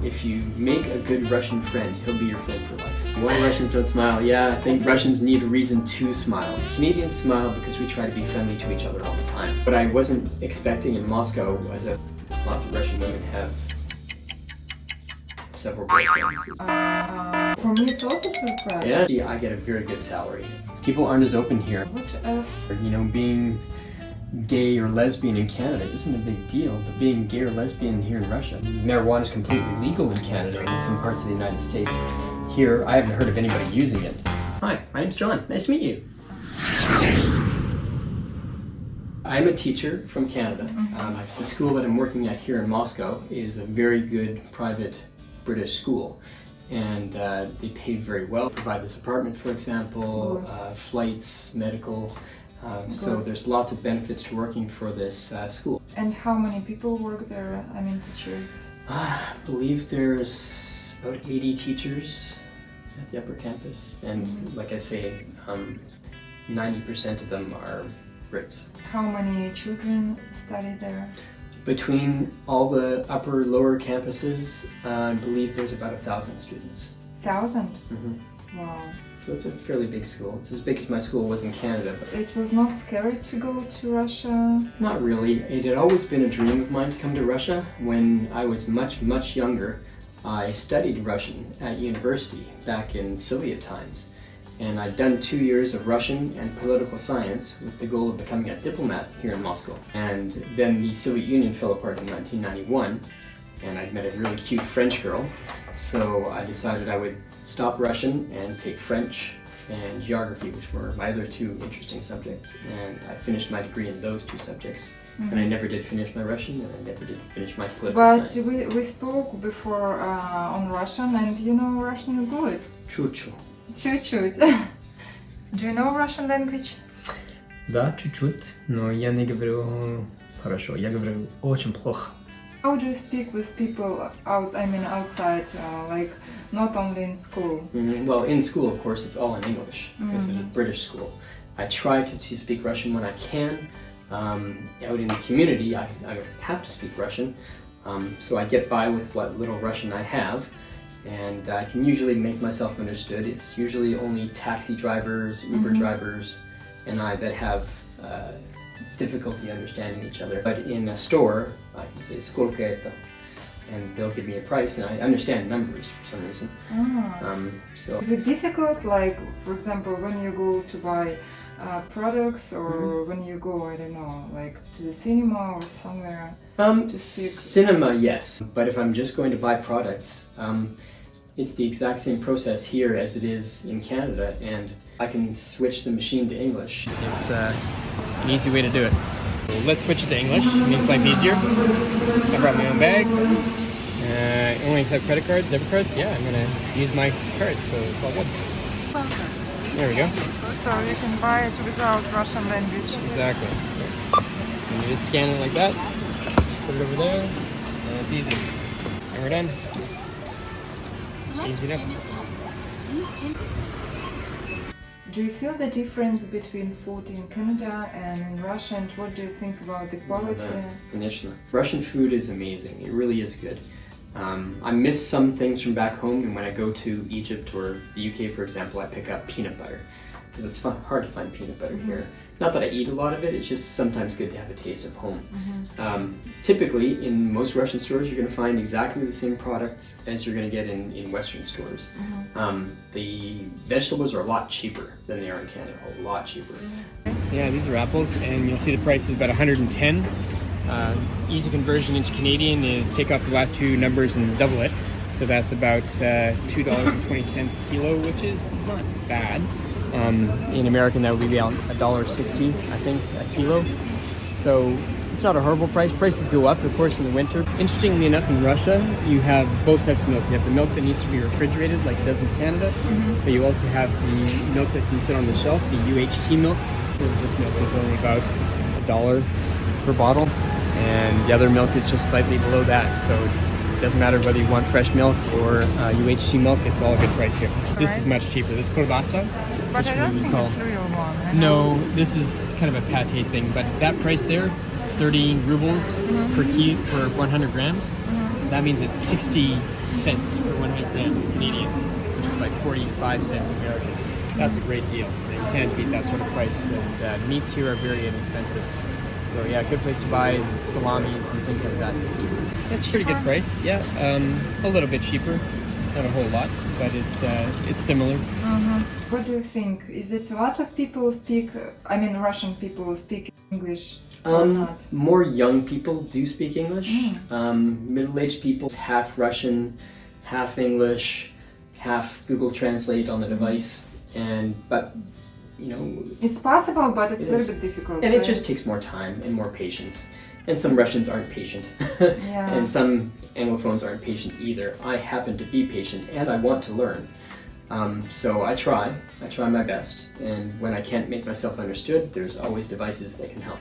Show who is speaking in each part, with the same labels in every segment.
Speaker 1: If you make a good Russian friend, he'll be your friend for life. Why Russians don't smile? Yeah, I think Russians need a reason to smile. Canadians smile because we try to be friendly to each other all the time. What I wasn't expecting in Moscow was that lots of Russian women have several boyfriends.
Speaker 2: For me, it's also surprise.
Speaker 1: Yeah, I get a very good salary. People aren't as open here.
Speaker 2: What else?
Speaker 1: You know, being gay or lesbian in Canada isn't a big deal, but being gay or lesbian here in Russia, marijuana is completely legal in Canada and in some parts of the United States. Here, I haven't heard of anybody using it. Hi, my name's John. Nice to meet you. I'm a teacher from Canada. The school that I'm working at here in Moscow is a very good private British school, and they pay very well. Provide this apartment, for example, flights, medical. So there's lots of benefits to working for this school.
Speaker 2: And how many people work there? I mean, teachers?
Speaker 1: I believe there's about 80 teachers at the upper campus, and like I say, 90% of them are Brits.
Speaker 2: How many children study there?
Speaker 1: Between all the upper, lower campuses, I believe there's about 1,000 students.
Speaker 2: 1,000?
Speaker 1: Mm-hmm.
Speaker 2: Wow.
Speaker 1: So it's a fairly big school. It's as big as my school was in Canada. But
Speaker 2: it was not scary to go to Russia?
Speaker 1: Not really. It had always been a dream of mine to come to Russia. When I was much, much younger, I studied Russian at university back in Soviet times. And I'd done 2 years of Russian and political science with the goal of becoming a diplomat here in Moscow. And then the Soviet Union fell apart in 1991, and I'd met a really cute French girl. So I decided I would stop Russian and take French and geography, which were my other two interesting subjects. And I finished my degree in those two subjects. And I never did finish my Russian, and I never did finish my political science.
Speaker 2: But we spoke before on Russian, and you know Russian good.
Speaker 1: Чуть-чуть.
Speaker 2: Чуть-чуть. Do you know Russian language?
Speaker 1: Да, чуть-чуть, но я не говорю хорошо, я говорю очень плохо.
Speaker 2: How do you speak with people outside, like not only in school?
Speaker 1: Well, in school, of course, it's all in English because it's a British school. I try to speak Russian when I can. Out in the community, I have to speak Russian, so I get by with what little Russian I have, and I can usually make myself understood. It's usually only taxi drivers, Uber drivers, and I that have difficulty understanding each other. But in a store, I can say "Сколько это?" and they'll give me a price, and I understand numbers for some reason. So
Speaker 2: is it difficult, like for example, when you go to buy products, or when you go, I don't know, like to the cinema or somewhere? To speak?
Speaker 1: Cinema, yes, but if I'm just going to buy products, it's the exact same process here as it is in Canada, and I can switch the machine to English. It's an easy way to do it. So let's switch it to English. It makes life easier. I brought my own bag. Only accept credit cards, debit cards. Yeah, I'm gonna use my card, so it's all good. There we go.
Speaker 2: So you can buy it without Russian language.
Speaker 1: Exactly. And you just scan it like that, put it over there, and it's easy. And we're done. Easy enough.
Speaker 2: Do you feel the difference between food in Canada and in Russia, and what do you think about the quality?
Speaker 1: Конечно. Russian food is amazing. It really is good. I miss some things from back home, and when I go to Egypt or the UK, for example, I pick up peanut butter because it's hard to find peanut butter here. Not that I eat a lot of it, it's just sometimes good to have a taste of home. Typically, in most Russian stores, you're going to find exactly the same products as you're going to get in Western stores. The vegetables are a lot cheaper than they are in Canada, a lot cheaper. Yeah, these are apples, and you'll see the price is about 110. Easy conversion into Canadian is take off the last two numbers and double it. So that's about $2.20 a kilo, which is not bad. In American, that would be about $1.60, I think, a kilo. So it's not a horrible price. Prices go up, of course, in the winter. Interestingly enough, in Russia, you have both types of milk. You have the milk that needs to be refrigerated, like it does in Canada, but you also have the milk that can sit on the shelf, the UHT milk. This milk is only about $1 per bottle, and the other milk is just slightly below that. So it doesn't matter whether you want fresh milk or UHT milk, it's all a good price here. This is much cheaper. This is kielbasa.
Speaker 2: But I don't think it's real one.
Speaker 1: No, this is kind of a pate thing, but that price there, 30 rubles per 100 grams. That means it's 60
Speaker 3: cents for 100 grams Canadian, which is like 45 cents American. That's a great deal. You can't beat that sort of price, and meats here are very inexpensive. So yeah, good place to buy salamis and things like that. That's a pretty good price, yeah. A little bit cheaper, not a whole lot, but it's similar.
Speaker 2: What do you think? Is it a lot of people speak, Russian people speak English or not?
Speaker 1: More young people do speak English. Middle-aged people, half Russian, half English, half Google Translate on the device, but
Speaker 2: it's possible, but it's a little bit difficult.
Speaker 1: And it just takes more time and more patience. And some Russians aren't patient.
Speaker 2: Yeah.
Speaker 1: And some Anglophones aren't patient either. I happen to be patient and I want to learn. So I try my best. And when I can't make myself understood, there's always devices that can help.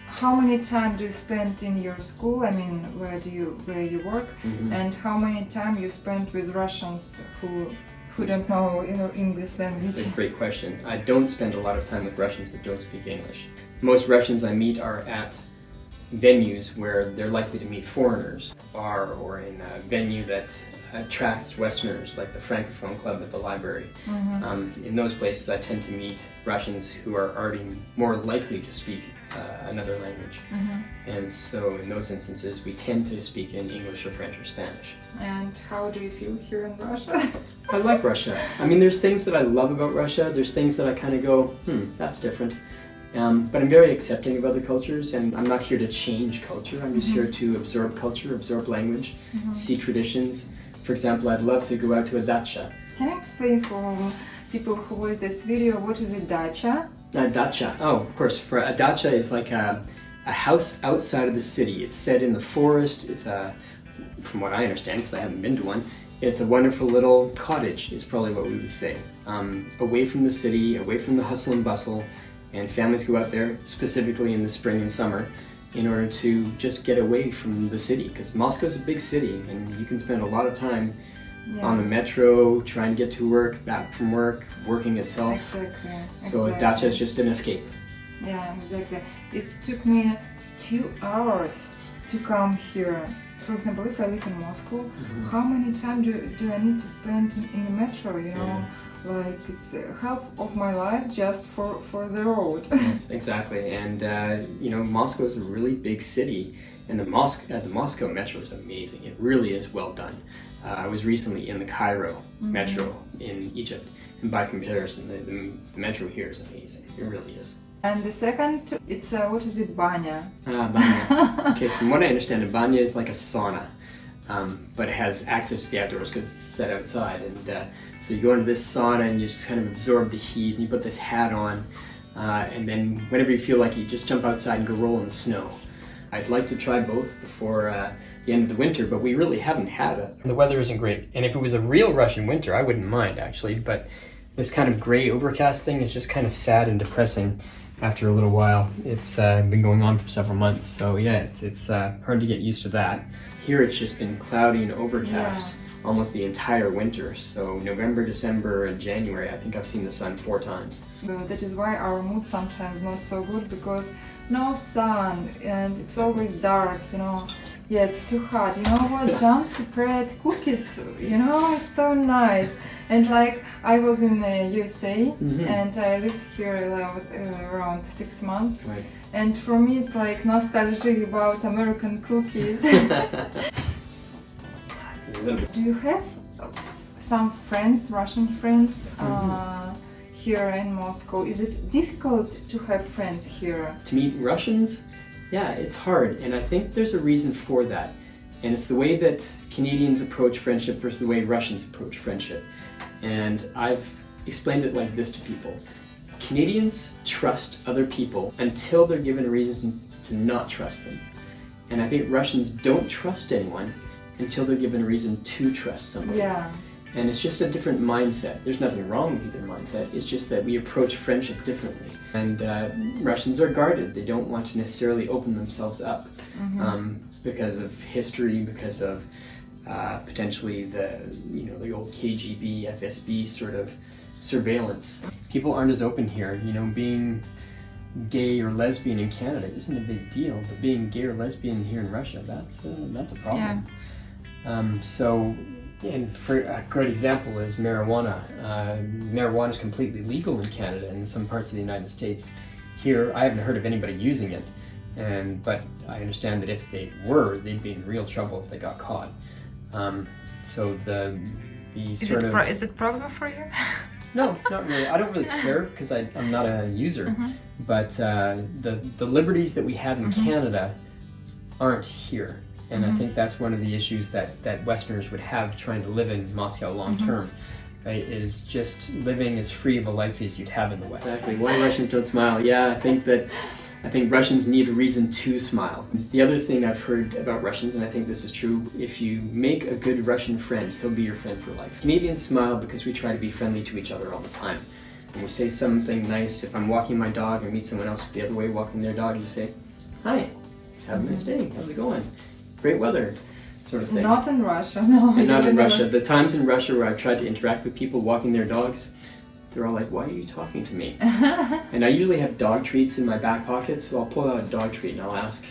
Speaker 2: How many time do you spend in your school? Where you work? And how many time you spend with Russians who don't know English language?
Speaker 1: That's a great question. I don't spend a lot of time with Russians that don't speak English. Most Russians I meet are at venues where they're likely to meet foreigners, a bar or in a venue that attracts Westerners, like the Francophone Club at the library. In those places I tend to meet Russians who are already more likely to speak another language. And so in those instances we tend to speak in English or French or Spanish.
Speaker 2: And how do you feel here in Russia?
Speaker 1: I like Russia. There's things that I love about Russia. There's things that I kind of go, that's different. But I'm very accepting of other cultures, and I'm not here to change culture. I'm just here to absorb culture, absorb language, see traditions. For example, I'd love to go out to a dacha.
Speaker 2: Can you explain for people who watch this video what is a dacha?
Speaker 1: A dacha, of course. For a dacha is like a house outside of the city. It's set in the forest. It's from what I understand, because I haven't been to one, it's a wonderful little cottage, is probably what we would say. Away from the city, away from the hustle and bustle. And families go out there, specifically in the spring and summer, in order to just get away from the city. Because Moscow's a big city, and you can spend a lot of time on the metro, trying to get to work, back from work, working itself.
Speaker 2: Exactly.
Speaker 1: So a dacha is just an escape.
Speaker 2: Yeah, exactly. It took me 2 hours to come here. For example, if I live in Moscow, how many times do I need to spend in the metro, Like it's half of my life just for the road.
Speaker 1: Yes, exactly. And Moscow is a really big city, and the Moscow metro is amazing. It really is well done. I was recently in the Cairo metro in Egypt, and by comparison, the metro here is amazing. It really is.
Speaker 2: And the second, it's what is it, banya?
Speaker 1: Banya. Okay, from what I understand, a banya is like a sauna. But it has access to the outdoors because it's set outside, and so you go into this sauna and you just kind of absorb the heat, and you put this hat on, and then whenever you feel like it, you just jump outside and go roll in the snow. I'd like to try both before the end of the winter, but we really haven't had it. The weather isn't great, and if it was a real Russian winter, I wouldn't mind actually, but this kind of gray overcast thing is just kind of sad and depressing after a little while. It's been going on for several months, so yeah, it's hard to get used to that. Here it's just been cloudy and overcast almost the entire winter. So November, December, and January, I think I've seen the sun 4 times.
Speaker 2: That is why our mood sometimes not so good, because no sun and it's always dark, Yeah, it's too hot. You know what? John prepared cookies, it's so nice. And like I was in the USA and I lived here around 6 months.
Speaker 1: Right.
Speaker 2: And for me it's like nostalgia about American cookies. Do you have some friends, Russian friends, here in Moscow? Is it difficult to have friends here?
Speaker 1: To meet Russians? Yeah, it's hard, and I think there's a reason for that. And it's the way that Canadians approach friendship versus the way Russians approach friendship. And I've explained it like this to people. Canadians trust other people until they're given a reason to not trust them. And I think Russians don't trust anyone until they're given a reason to trust somebody.
Speaker 2: Yeah.
Speaker 1: And it's just a different mindset. There's nothing wrong with either mindset. It's just that we approach friendship differently. And Russians are guarded. They don't want to necessarily open themselves up because of history, because of potentially the old KGB, FSB sort of surveillance. People aren't as open here. Being gay or lesbian in Canada isn't a big deal, but being gay or lesbian here in Russia, that's a problem.
Speaker 2: Yeah.
Speaker 1: So And for a great example is marijuana. Marijuana is completely legal in Canada and in some parts of the United States. Here, I haven't heard of anybody using it, but I understand that if they were, they'd be in real trouble if they got caught. So the sort of...
Speaker 2: Is it problem for you?
Speaker 1: No, not really. I don't really care because I'm not a user. But the liberties that we have in Canada aren't here. And I think that's one of the issues that Westerners would have trying to live in Moscow long term, right, is just living as free of a life as you'd have in the West. Exactly. Why Russians don't smile? Yeah, I think Russians need a reason to smile. The other thing I've heard about Russians, and I think this is true, if you make a good Russian friend, he'll be your friend for life. Canadians smile because we try to be friendly to each other all the time. When we say something nice, if I'm walking my dog and meet someone else the other way walking their dog, you say, "Hi, have a nice day, how's it going? Great weather," sort of thing.
Speaker 2: Not in Russia, no.
Speaker 1: And not in Russia. The times in Russia where I've tried to interact with people walking their dogs, they're all like, "Why are you talking to me?" And I usually have dog treats in my back pocket, so I'll pull out a dog treat and I'll ask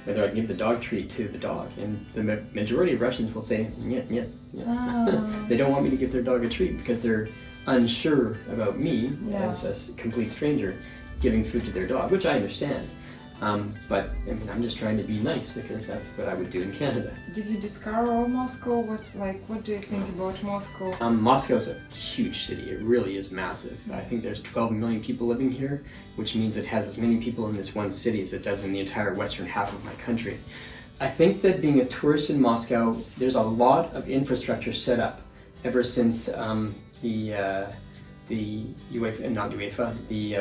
Speaker 1: whether I can give the dog treat to the dog. And the majority of Russians will say, "Nyet, nyet, nyet." They don't want me to give their dog a treat because they're unsure about me as a complete stranger giving food to their dog, which I understand. But I mean, I'm just trying to be nice because that's what I would do in Canada.
Speaker 2: Did you discover Moscow? What do you think about Moscow?
Speaker 1: Moscow's a huge city. It really is massive. I think there's 12 million people living here, which means it has as many people in this one city as it does in the entire western half of my country. I think that being a tourist in Moscow, there's a lot of infrastructure set up ever since the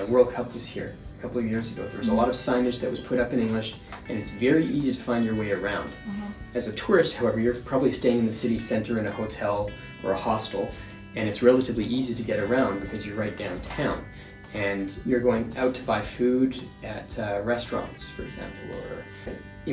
Speaker 1: World Cup was here. A couple of years ago. There was a lot of signage that was put up in English, and it's very easy to find your way around. As a tourist, however, you're probably staying in the city center in a hotel or a hostel, and it's relatively easy to get around because you're right downtown. And you're going out to buy food at restaurants, for example, or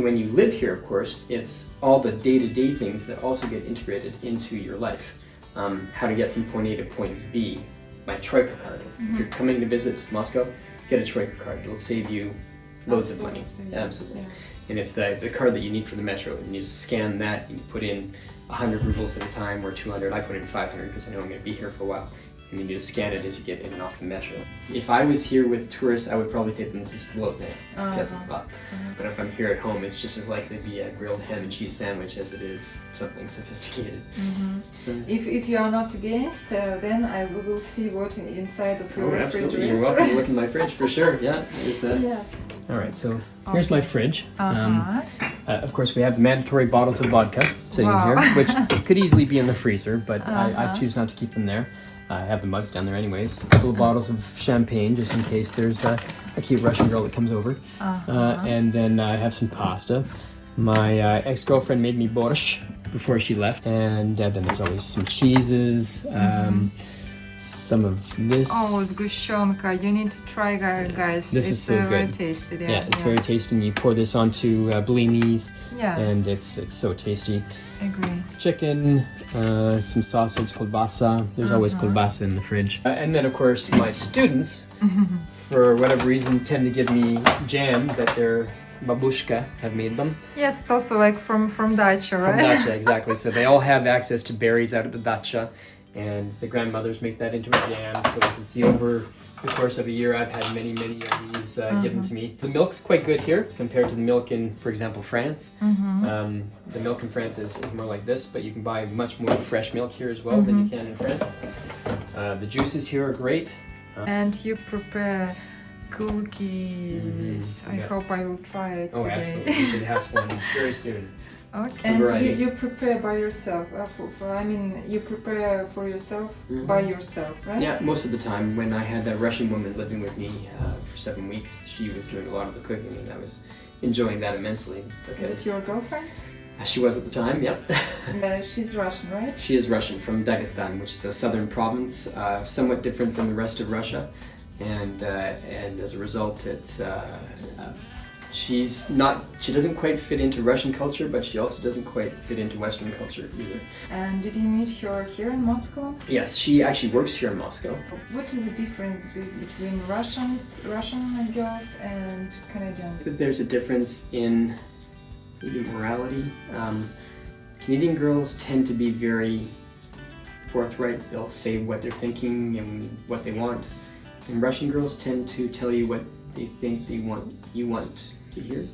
Speaker 1: when you live here, of course, it's all the day-to-day things that also get integrated into your life. How to get from point A to point B. My Troika card. If you're coming to visit Moscow, get a Troika card. It'll save you loads of money. Absolutely. Yeah. And it's the card that you need for the metro. And you just scan that, you put in 100 rubles at a time or 200. I put in 500 because I know I'm going to be here for a while. And then you just scan it as you get in and off the metro. If I was here with tourists, I would probably take them to Stolotne. That's the thought. But if I'm here at home, it's just as likely to be a grilled ham and cheese sandwich as it is something sophisticated. So,
Speaker 2: if you are not against, then I will see what inside of your refrigerator.
Speaker 1: Absolutely. You're welcome to look in my fridge for sure. Yeah, there's that.
Speaker 2: Yes.
Speaker 1: All right, so here's my fridge. Of course, we have mandatory bottles of vodka sitting here, which could easily be in the freezer, but I choose not to keep them there. I have the mugs down there anyways. A couple of bottles of champagne just in case there's a cute Russian girl that comes over. And then I have some pasta. My ex-girlfriend made me borscht before she left. And then there's always some cheeses, some of this.
Speaker 2: Oh, sgushonka. You need to try, guys.
Speaker 1: This is so
Speaker 2: very
Speaker 1: good.
Speaker 2: Tasty.
Speaker 1: Yeah, it's very tasty. And you pour this onto blinis.
Speaker 2: Yeah.
Speaker 1: And it's so tasty.
Speaker 2: Agree.
Speaker 1: Chicken, some sausage, kolbasa. There's always kolbasa in the fridge. And then, of course, my students, for whatever reason, tend to give me jam that their babushka have made them.
Speaker 2: Yes, it's also like from dacha, right?
Speaker 1: From dacha, exactly. So they all have access to berries out of the dacha, and the grandmothers make that into a jam. So you can see over the course of a year, I've had many of these given to me. The milk's quite good here compared to the milk in, for example, France. The milk in France is more like this, but you can buy much more fresh milk here as well than you can in France. The juices here are great.
Speaker 2: And you prepare cookies. I hope I will try it today.
Speaker 1: Oh, absolutely. You should have one very soon.
Speaker 2: Okay. And you prepare by yourself. You prepare for yourself by yourself, right?
Speaker 1: Yeah, most of the time. When I had a Russian woman living with me for 7 weeks, she was doing a lot of the cooking, and I was enjoying that immensely.
Speaker 2: Is it your girlfriend?
Speaker 1: She was at the time, yep.
Speaker 2: She's Russian, right?
Speaker 1: She is Russian, from Dagestan, which is a southern province, somewhat different than the rest of Russia, and as a result, it's she doesn't quite fit into Russian culture, but she also doesn't quite fit into Western culture either.
Speaker 2: And did you meet her here in Moscow?
Speaker 1: Yes, she actually works here in Moscow.
Speaker 2: What is the difference between Russian girls and Canadians?
Speaker 1: There's a difference in maybe morality. Canadian girls tend to be very forthright. They'll say what they're thinking and what they want. And Russian girls tend to tell you what they think you want to hear.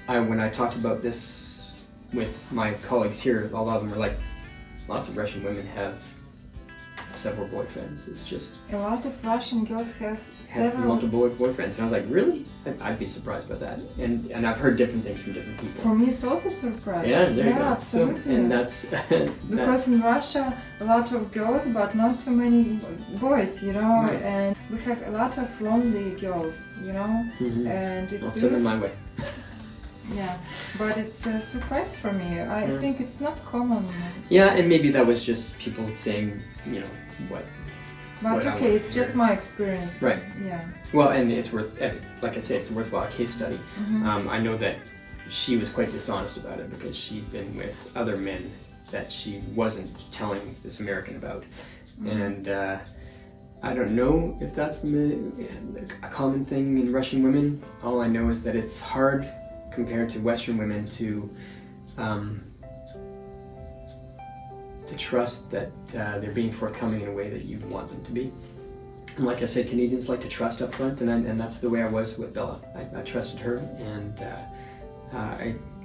Speaker 1: When I talked about this with my colleagues here, a lot of them were like, lots of Russian women have several boyfriends. It's just
Speaker 2: A lot of Russian girls have
Speaker 1: have
Speaker 2: several.
Speaker 1: multiple boyfriends, and I was like, really? I'd be surprised by that. And I've heard different things from different people.
Speaker 2: For me, it's also surprise.
Speaker 1: Yeah, there you go.
Speaker 2: Absolutely.
Speaker 1: So, and that's
Speaker 2: Because in Russia, a lot of girls, but not too many boys, you know,
Speaker 1: Right.
Speaker 2: and we have a lot of lonely girls, you know,
Speaker 1: Mhm.
Speaker 2: and
Speaker 1: I'll
Speaker 2: it's
Speaker 1: send them my way.
Speaker 2: yeah, but it's a surprise for me. I
Speaker 1: Yeah.
Speaker 2: think it's not common.
Speaker 1: Yeah, and maybe that was just people saying, you know, what.
Speaker 2: But
Speaker 1: What I
Speaker 2: okay,
Speaker 1: would
Speaker 2: it's just
Speaker 1: hear.
Speaker 2: my experience.
Speaker 1: Right.
Speaker 2: Yeah.
Speaker 1: Well, and it's like I say, it's a worthwhile case study.
Speaker 2: Mhm.
Speaker 1: I know that she was quite dishonest about it because she'd been with other men that she wasn't telling this American about. And I don't know if that's a common thing in Russian women. All I know is that it's hard compared to Western women to trust that they're being forthcoming in a way that you want them to be. And like I said, Canadians like to trust up front, and that's the way I was with Bella. I trusted her, and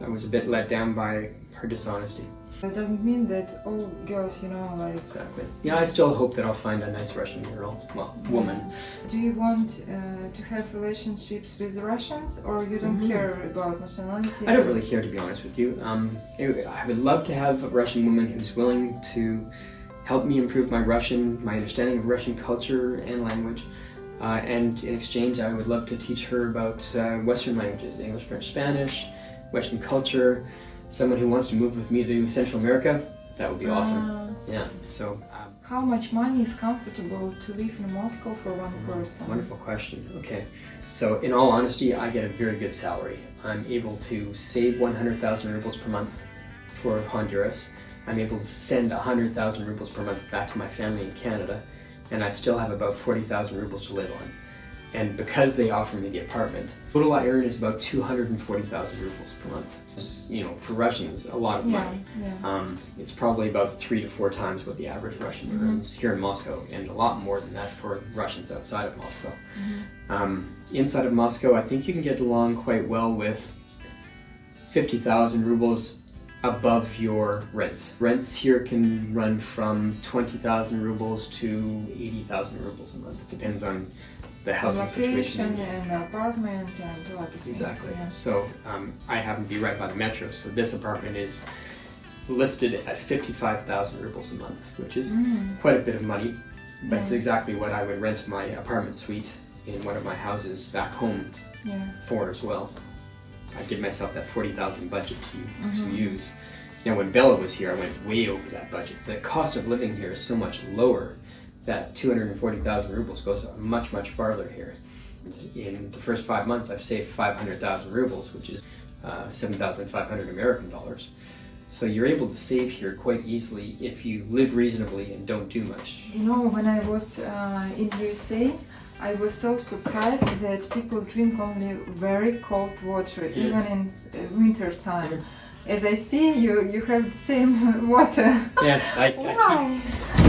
Speaker 1: I was a bit let down by her dishonesty.
Speaker 2: That doesn't mean that all girls, you know, like.
Speaker 1: Exactly. Yeah, I still hope that I'll find a nice Russian girl, well, woman.
Speaker 2: Do you want to have relationships with Russians, or you don't care about nationality?
Speaker 1: I don't really care, to be honest with you. I would love to have a Russian woman who's willing to help me improve my Russian, my understanding of Russian culture and language. And in exchange, I would love to teach her about Western languages, English, French, Spanish, Western culture. Someone who wants to move with me to Central America, that would be awesome. Yeah, so.
Speaker 2: How much money is comfortable to live in Moscow for one person?
Speaker 1: Wonderful question. Okay, so in all honesty, I get a very good salary. I'm able to save 100,000 rubles per month for Honduras. I'm able to send 100,000 rubles per month back to my family in Canada, and I still have about 40,000 rubles to live on. And because they offer me the apartment, total I earn is about 240,000 rubles per month. You know, for Russians, a lot of money.
Speaker 2: Yeah.
Speaker 1: It's probably about 3 to 4 times what the average Russian earns here in Moscow, and a lot more than that for Russians outside of Moscow. Inside of Moscow, I think you can get along quite well with 50,000 rubles above your rent. Rents here can run from 20,000 rubles to 80,000 rubles a month. Depends on the housing situation.
Speaker 2: Location and the apartment and a lot of things.
Speaker 1: Exactly.
Speaker 2: Yeah.
Speaker 1: So I happen to be right by the metro, so this apartment is listed at 55,000 rubles a month, which is quite a bit of money, but it's exactly what I would rent my apartment suite in one of my houses back home for as well. I give myself that 40,000 budget to use. Now, when Bella was here, I went way over that budget. The cost of living here is so much lower that 240,000 rubles goes much, much farther here. In the first 5 months, I've saved 500,000 rubles, which is 7,500 American dollars. So you're able to save here quite easily if you live reasonably and don't do much.
Speaker 2: You know, when I was in USA, I was so surprised that people drink only very cold water, even in winter time. As I see, you have the same water.
Speaker 1: Yes,
Speaker 2: Why?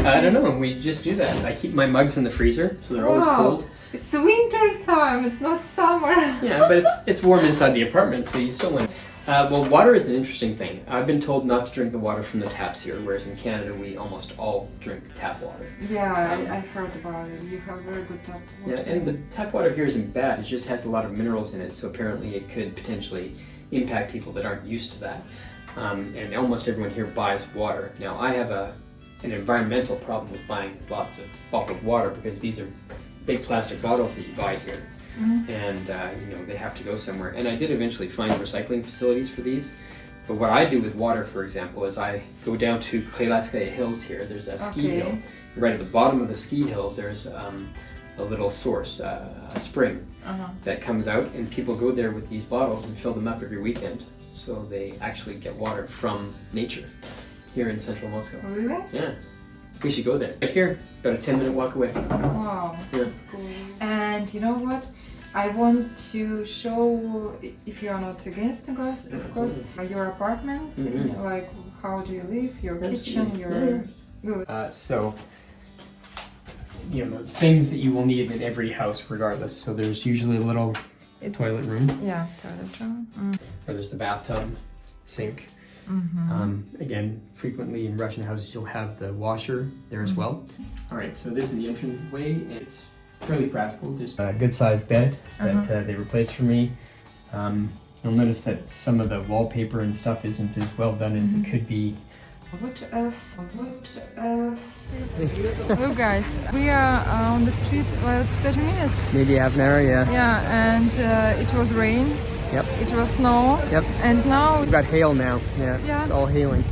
Speaker 1: I don't know, we just do that. I keep my mugs in the freezer, so they're always cold.
Speaker 2: It's winter time, it's not summer.
Speaker 1: Yeah, but it's warm inside the apartment, so you still want. Well, water is an interesting thing. I've been told not to drink the water from the taps here, whereas in Canada we almost all drink tap water.
Speaker 2: Yeah, I heard about it. You have very good tap water.
Speaker 1: Yeah, and the tap water here isn't bad. It just has a lot of minerals in it, so apparently it could potentially impact people that aren't used to that. And almost everyone here buys water. Now, I have an environmental problem with buying lots of bottled water because these are big plastic bottles that you buy here. And you know, they have to go somewhere. And I did eventually find recycling facilities for these. But what I do with water, for example, is I go down to Kreylatskaya Hills here. There's a ski hill. Right at the bottom of the ski hill, there's a little source, a spring that comes out, and people go there with these bottles and fill them up every weekend. So they actually get water from nature here in central Moscow.
Speaker 2: Really?
Speaker 1: Yeah. We should go there. Right here, about a 10-minute walk away.
Speaker 2: Wow,
Speaker 1: Yeah.
Speaker 2: that's cool. And you know what? I want to show, if you are not against the grass, of course, your apartment, like how do you live, your kitchen, your good.
Speaker 3: So, you know, those things that you will need in every house regardless. So there's usually a little toilet room.
Speaker 2: Yeah, toilet room.
Speaker 3: Or there's the bathtub, sink. Again, frequently in Russian houses you'll have the washer there as well. Alright, so this is the entranceway. It's fairly practical, just a good sized bed that they replaced for me. You'll notice that some of the wallpaper and stuff isn't as well done as it could be.
Speaker 2: What else? What else? Look guys, we are on the street about 30 minutes.
Speaker 3: Maybe half an hour, yeah.
Speaker 2: Yeah, and it was rain.
Speaker 3: Yep.
Speaker 2: It was snow.
Speaker 3: Yep.
Speaker 2: And now
Speaker 3: We've got hail now. Yeah. It's all hailing.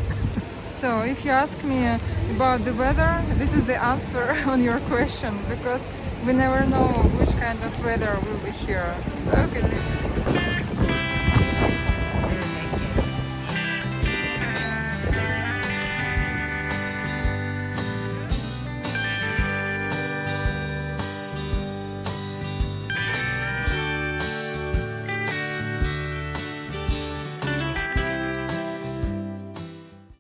Speaker 2: So if you ask me about the weather, this is the answer on your question, because we never know which kind of weather will be here. So look at this.